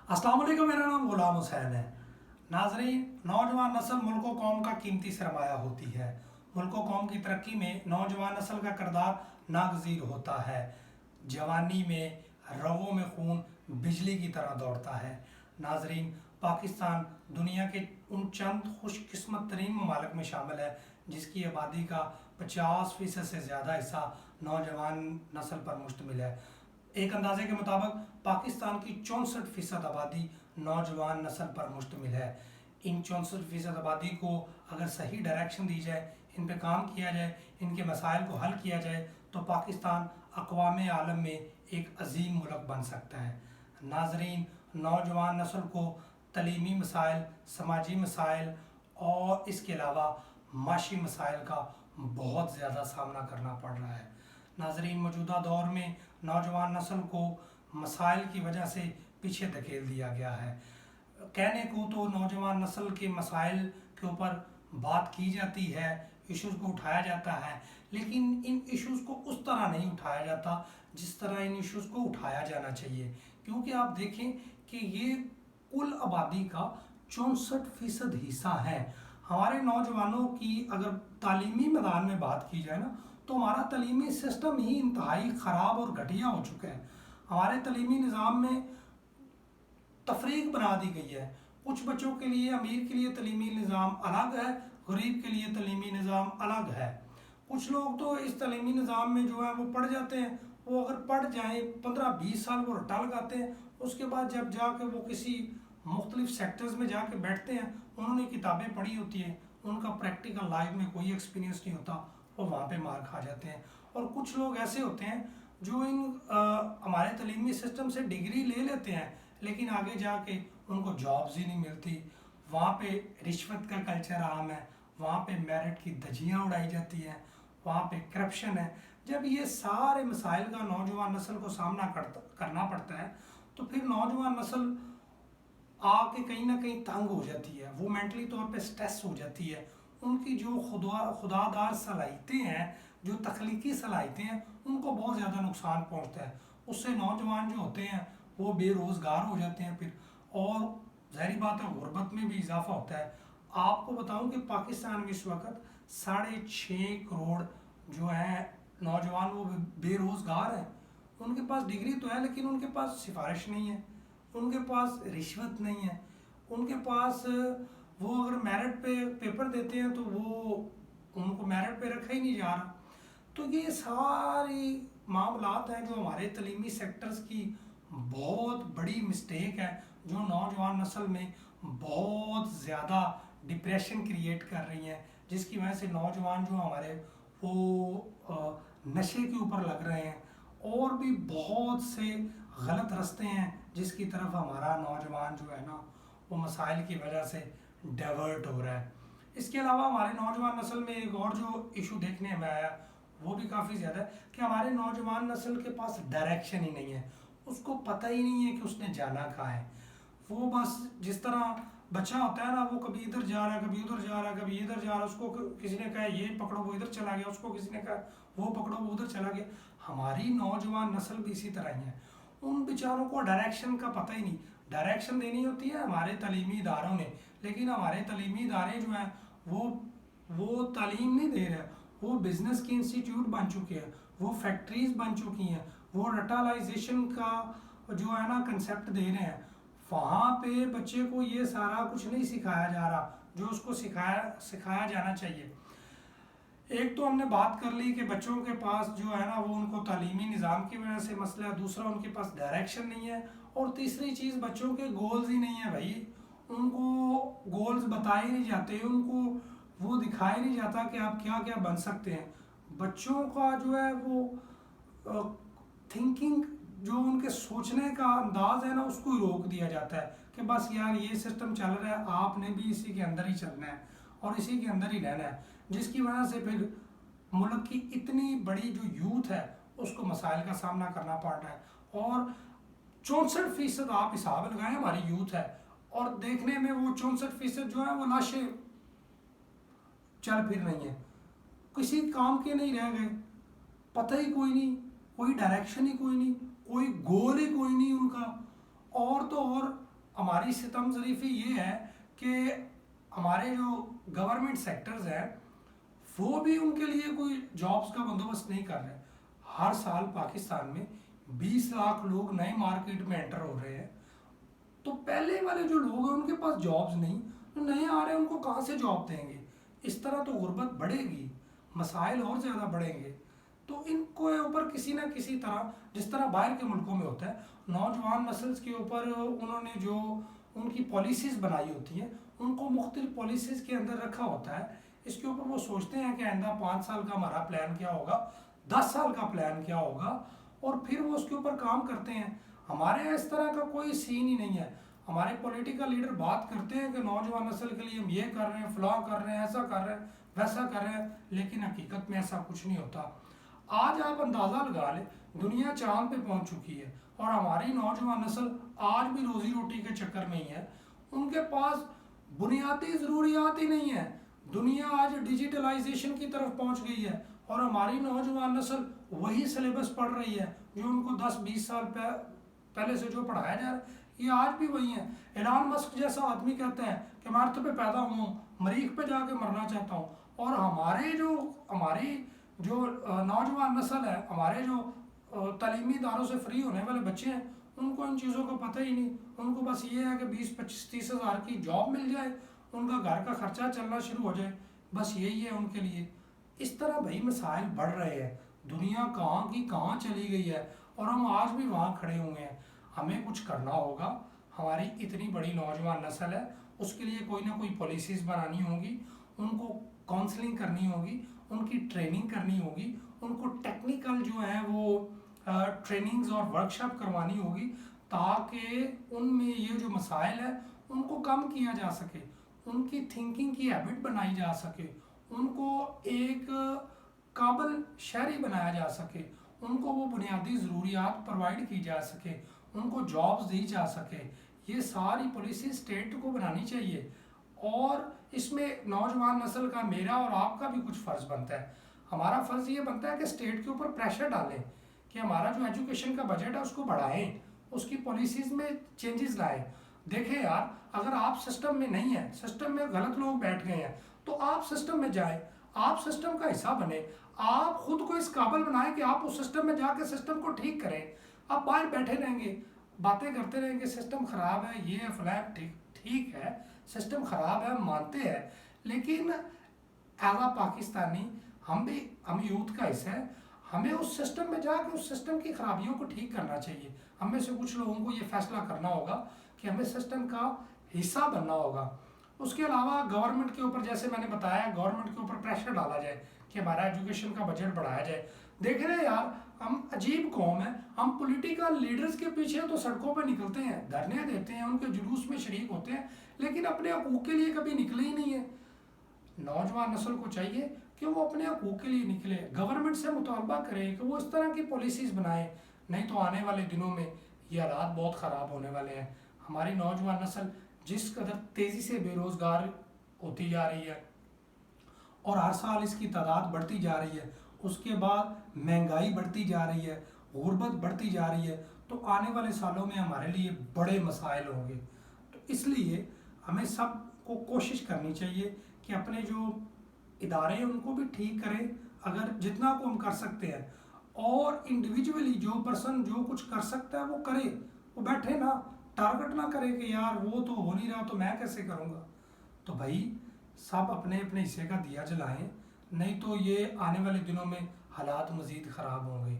अस्सलाम वालेकुम। मेरा नाम गुलाम हुसैन है। नाजरीन, नौजवान नस्ल मुल्क व कौम का कीमती सरमाया होती है। मुल्क व कौम की तरक्की में नौजवान नस्ल का किरदार नागज़ीर होता है। जवानी में रगों में खून बिजली की तरह दौड़ता है। नाजरीन, पाकिस्तान दुनिया के उन चंद खुशकिस्मत तरीन ममालिक में शामिल है जिसकी आबादी का 50% से ज़्यादा हिस्सा नौजवान नस्ल पर मुश्तमिल है। एक अंदाजे के मुताबिक पाकिस्तान की 64% आबादी नौजवान नस्ल पर मुश्तमिल है। इन 64% आबादी को अगर सही डायरेक्शन दी जाए, इन पे काम किया जाए, इनके मसाइल को हल किया जाए तो पाकिस्तान अक़वाम आलम में एक अजीम मुल्क बन सकता है। नाजरीन, नौजवान नस्ल को तलीमी मसाइल, समाजी मसाइल और इसके अलावा माशी मसाइल का बहुत ज़्यादा सामना करना पड़ रहा है। नाजरीन, मौजूदा दौर में नौजवान नस्ल को मसाइल की वजह से पीछे धकेल दिया गया है। कहने को तो नौजवान नस्ल के मसाइल के ऊपर बात की जाती है, इश्यूज़ को उठाया जाता है, लेकिन इन इश्यूज़ को उस तरह नहीं उठाया जाता जिस तरह इन इश्यूज़ को उठाया जाना चाहिए। क्योंकि आप देखें कि ये कुल आबादी का 64% हिस्सा है। हमारे नौजवानों की अगर तालीमी मैदान में बात की जाए ना, तो हमारा तलीमी सिस्टम ही इंतहाई ख़राब और घटिया हो चुका है। हमारे तलीमी निज़ाम में तफरीक बना दी गई है। कुछ बच्चों के लिए, अमीर के लिए तलीमी निज़ाम अलग है, गरीब के लिए तलीमी निज़ाम अलग है। कुछ लोग तो इस तलीमी निज़ाम में जो है वो पढ़ जाते हैं, वो अगर पढ़ जाएँ 15-20 साल वो रट्टा लगाते हैं, उसके बाद जब जाके वो किसी मुख्तलिफ सेक्टर्स में जाके बैठते हैं, उन्होंने किताबें पढ़ी होती हैं, उनका प्रैक्टिकल लाइफ में कोई एक्सपीरियंस नहीं होता, वो वहाँ पे मार खा जाते हैं। और कुछ लोग ऐसे होते हैं जो इन हमारे तलीमी सिस्टम से डिग्री ले लेते हैं, लेकिन आगे जाके उनको जॉब्स ही नहीं मिलती। वहाँ पे रिश्वत का कल्चर आम है, वहाँ पे मेरिट की धज्जियाँ उड़ाई जाती हैं, वहाँ पे करप्शन है। जब ये सारे मसाइल का नौजवान नस्ल को सामना करना पड़ता है, तो फिर नौजवान नस्ल आके कहीं ना कहीं तंग हो जाती है, वो मेंटली तौर पे स्ट्रेस हो जाती है। उनकी जो खुदादार सलाहियतें हैं, जो तख्लीकी सलाहियतें हैं, उनको बहुत ज़्यादा नुकसान पहुंचता है। उससे नौजवान जो होते हैं वो बेरोज़गार हो जाते हैं फिर, और ज़ाहिर बात है गुर्बत में भी इजाफा होता है। आपको बताऊं कि पाकिस्तान में इस वक्त 6.5 करोड़ जो है नौजवान वो बेरोज़गार हैं। उनके पास डिग्री तो है, लेकिन उनके पास सिफारिश नहीं है, उनके पास रिश्वत नहीं है, उनके पास वो अगर मेरिट पे पेपर देते हैं तो वो उनको मेरिट पे रखा ही नहीं जा रहा। तो ये सारी मामलात हैं जो हमारे तलीमी सेक्टर्स की बहुत बड़ी मिस्टेक है, जो नौजवान नस्ल में बहुत ज़्यादा डिप्रेशन क्रिएट कर रही हैं, जिसकी वजह से नौजवान जो हमारे वो नशे के ऊपर लग रहे हैं, और भी बहुत से गलत रास्ते हैं जिसकी तरफ हमारा नौजवान जो है ना वो मसाइल की वजह से डाइवर्ट हो रहा है। इसके अलावा हमारे नौजवान नस्ल में एक और जो इशू देखने में आया वो भी काफ़ी ज़्यादा है कि हमारे नौजवान नस्ल के पास डायरेक्शन ही नहीं है, उसको पता ही नहीं है कि उसने जाना कहाँ है। वो बस जिस तरह बच्चा होता है ना, वो कभी इधर जा रहा है, कभी उधर जा रहा है, कभी इधर जा रहा है, उसको किसी ने कहा ये पकड़ो वो इधर चला गया, उसको किसी ने कहा वो पकड़ो वो उधर चला गया। हमारी नौजवान नस्ल भी इसी तरह ही है, उन बेचारों को डायरेक्शन का पता ही नहीं। डायरेक्शन देनी होती है हमारे तलीमी इदारों ने, लेकिन हमारे तलीमी इदारे जो हैं वो तालीम नहीं दे रहे, वो बिज़नेस के इंस्टीट्यूट बन चुके हैं, वो फैक्ट्रीज बन चुकी हैं, वो रटालाइजेशन का जो है ना कंसेप्ट दे रहे हैं। वहाँ पे बच्चे को ये सारा कुछ नहीं सिखाया जा रहा जो उसको सिखाया जाना चाहिए। एक तो हमने बात कर ली कि बच्चों के पास जो है ना वो उनको तालीमी निज़ाम की वजह से मसला है, दूसरा उनके पास डायरेक्शन नहीं है, और तीसरी चीज़ बच्चों के गोल्स ही नहीं है भाई। उनको गोल्स बताए नहीं जाते, उनको वो दिखाया नहीं जाता कि आप क्या क्या बन सकते हैं। बच्चों का जो है वो थिंकिंग, जो उनके सोचने का अंदाज है ना, उसको ही रोक दिया जाता है कि बस यार ये सिस्टम चल रहा है, आपने भी इसी के अंदर ही चलना है और इसी के अंदर ही रहना है, जिसकी वजह से फिर मुल्क की इतनी बड़ी जो यूथ है उसको मसाइल का सामना करना पड़ रहा है। और 64% आप हिसाब लगाएं हमारी यूथ है, और देखने में वो 64% जो है वो लाशें चल फिर रही हैं, किसी काम के नहीं रह गए, पता ही कोई नहीं, कोई डायरेक्शन ही कोई नहीं, कोई गोल ही कोई नहीं उनका। और तो और हमारी सितम ज़रीफ़ी ये है कि हमारे जो गवर्नमेंट सेक्टर्स हैं वो भी उनके लिए कोई जॉब्स का बंदोबस्त नहीं कर रहे। हर साल पाकिस्तान में 20 लाख लोग नए मार्केट में एंटर हो रहे हैं, तो पहले वाले जो लोग हैं उनके पास जॉब्स नहीं, जो नए आ रहे हैं उनको कहाँ से जॉब देंगे। इस तरह तो गुर्बत बढ़ेगी, मसाइल और ज़्यादा बढ़ेंगे। तो इनको ऊपर किसी ना किसी तरह, जिस तरह बाहर के मुल्कों में होता है, नौजवान नस्ल के ऊपर उन्होंने जो उनकी पॉलिसीज़ बनाई होती हैं उनको मुख्तलिफ पॉलिसीज़ के अंदर रखा होता है। इसके ऊपर वो सोचते हैं कि आइंदा 5 साल का हमारा प्लान क्या होगा, 10 साल का प्लान क्या होगा, और फिर वो उसके ऊपर काम करते हैं। हमारे यहाँ इस तरह का कोई सीन ही नहीं है। हमारे पॉलिटिकल लीडर बात करते हैं कि नौजवान नस्ल के लिए हम ये कर रहे हैं, फलां कर रहे हैं, ऐसा कर रहे हैं, वैसा कर रहे हैं, लेकिन हकीकत में ऐसा कुछ नहीं होता। आज आप अंदाज़ा लगा लें, दुनिया चांद पे पहुंच चुकी है और हमारी नौजवान नस्ल आज भी रोज़ी रोटी के चक्कर में ही है। उनके पास बुनियादी ज़रूरियात ही नहीं है। दुनिया आज डिजिटलाइजेशन की तरफ पहुंच गई है और हमारी नौजवान नस्ल वही सिलेबस पढ़ रही है जो उनको 10-20 साल पहले से जो पढ़ाया जा रहा है, ये आज भी वही है। एलन मस्क जैसा आदमी कहता है कि मैं अर्थ पे पैदा हुआ हूँ, मरीख पे जाके मरना चाहता हूँ। और हमारी जो नौजवान नस्ल है, हमारे जो तालीमी इदारों से फ्री होने वाले बच्चे हैं, उनको इन चीज़ों का पता ही नहीं। उनको बस ये है कि 20-25-30 हज़ार की जॉब मिल जाए, उनका घर का खर्चा चलना शुरू हो जाए, बस यही है उनके लिए। इस तरह भाई मसाइल बढ़ रहे हैं, दुनिया कहाँ की कहाँ चली गई है और हम आज भी वहाँ खड़े हुए हैं। हमें कुछ करना होगा। हमारी इतनी बड़ी नौजवान नस्ल है, उसके लिए कोई ना कोई पॉलिसीज़ बनानी होगी, उनको काउंसलिंग करनी होगी, उनकी ट्रेनिंग करनी होगी, उनको टेक्निकल जो है वो ट्रेनिंग्स और वर्कशॉप करवानी होगी, ताकि उनमें ये जो मसाइल है उनको कम किया जा सके, उनकी थिंकिंग की हैबिट बनाई जा सके, उनको एक काबिल शहरी बनाया जा सके, उनको वो बुनियादी ज़रूरियात प्रोवाइड की जा सके, उनको जॉब्स दी जा सके। ये सारी पॉलिसी स्टेट को बनानी चाहिए और इसमें नौजवान नस्ल का, मेरा और आपका भी कुछ फ़र्ज़ बनता है। हमारा फ़र्ज़ ये बनता है कि स्टेट के ऊपर प्रेशर डालें कि हमारा जो एजुकेशन का बजट है उसको बढ़ाएं, उसकी पॉलिसीज़ में चेंजेस लाएं। देखें यार, अगर आप सिस्टम में नहीं है, सिस्टम में गलत लोग बैठ गए हैं, तो आप सिस्टम में जाएं, आप सिस्टम का हिस्सा बने, आप खुद को इस काबिल बनाएं कि आप उस सिस्टम में जाकर सिस्टम को ठीक करें। आप बाहर बैठे रहेंगे, बातें करते रहेंगे, सिस्टम ख़राब है, ये है फलान, ठीक है, सिस्टम ख़राब है, हम मानते हैं, लेकिन एज आ पाकिस्तानी हम यूथ का हिस्सा है, हमें उस सिस्टम में जाकर उस सिस्टम की खराबियों को ठीक करना चाहिए। हमें से कुछ लोगों को ये फैसला करना होगा कि हमें सिस्टम का हिस्सा बनना होगा। उसके अलावा गवर्नमेंट के ऊपर, जैसे मैंने बताया, गवर्नमेंट के ऊपर प्रेशर डाला जाए कि हमारा एजुकेशन का बजट बढ़ाया जाए। देख रहे हैं यार, हम अजीब कौम है, हम पॉलिटिकल लीडर्स के पीछे तो सड़कों पर निकलते हैं, धरने देते हैं, उनके जुलूस में शरीक होते हैं, लेकिन अपने हकूक़ के लिए कभी निकले ही नहीं है। नौजवान नस्ल को चाहिए कि वो अपने हकूक़ के लिए निकले, गवर्नमेंट से मुतालबा करे कि वो इस तरह की पॉलिसीज़ बनाए, नहीं तो आने वाले दिनों में ये हालात बहुत ख़राब होने वाले हैं। हमारी नौजवान नस्ल जिस कदर तेज़ी से बेरोज़गार होती जा रही है और हर साल इसकी तादाद बढ़ती जा रही है, उसके बाद महंगाई बढ़ती जा रही है, गुर्बत बढ़ती जा रही है, तो आने वाले सालों में हमारे लिए बड़े मसाइल होंगे। तो इसलिए हमें सब को कोशिश करनी चाहिए कि अपने जो इदारे हैं उनको भी ठीक करें, अगर जितना को हम कर सकते हैं, और इंडिविजुअली जो पर्सन जो कुछ कर सकता है वो करे, वो बैठे ना टारगेट ना करे कि यार वो तो हो नहीं रहा तो मैं कैसे करूँगा। तो भाई सब अपने अपने हिस्से का दिया जलाएं, नहीं तो ये आने वाले दिनों में हालात मज़ीद ख़राब होंगे।